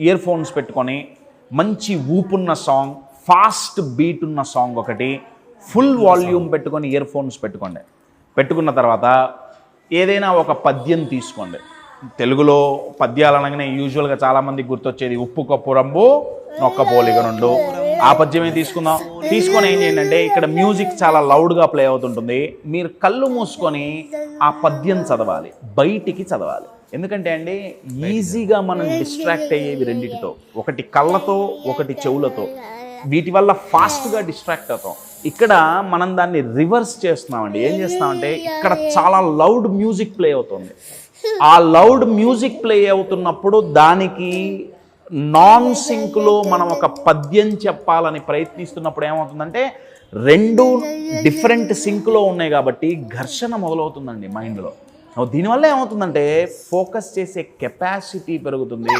Ear phones పెట్టుకొని మంచి ఊపున్న song, fast beat ఉన్న సాంగ్ ఒకటి ఫుల్ వాల్యూమ్ పెట్టుకొని ఇయర్ ఫోన్స్ పెట్టుకోండి. పెట్టుకున్న తర్వాత ఏదైనా ఒక పద్యం తీసుకోండి. తెలుగులో పద్యాలు అనగానే యూజువల్గా చాలామందికి గుర్తొచ్చేది ఉప్పు కప్పు రంబు నొక్క పోలిక నుండు. ఆ పద్యమే తీసుకుందాం. తీసుకొని ఏం చేయండి అంటే ఇక్కడ మ్యూజిక్ చాలా లౌడ్గా ప్లే అవుతుంటుంది. మీరు కళ్ళు మూసుకొని ఆ పద్యం చదవాలి, బయటికి చదవాలి. ఎందుకంటే అండి ఈజీగా మనం డిస్ట్రాక్ట్ అయ్యేవి రెండిటితో, ఒకటి కళ్ళతో ఒకటి చెవులతో. వీటి వల్ల ఫాస్ట్గా డిస్ట్రాక్ట్ అవుతాం. ఇక్కడ మనం దాన్ని రివర్స్ చేస్తున్నామండి. ఏం చేస్తామంటే ఇక్కడ చాలా లౌడ్ మ్యూజిక్ ప్లే అవుతుంది. ఆ లౌడ్ మ్యూజిక్ ప్లే అవుతున్నప్పుడు దానికి నాన్ సింక్లో మనం ఒక పద్యం చెప్పాలని ప్రయత్నిస్తున్నప్పుడు ఏమవుతుందంటే రెండు డిఫరెంట్ సింక్లో ఉన్నాయి కాబట్టి ఘర్షణ మొదలవుతుందండి మైండ్లో. దీనివల్ల ఏమవుతుందంటే ఫోకస్ చేసే కెపాసిటీ పెరుగుతుంది.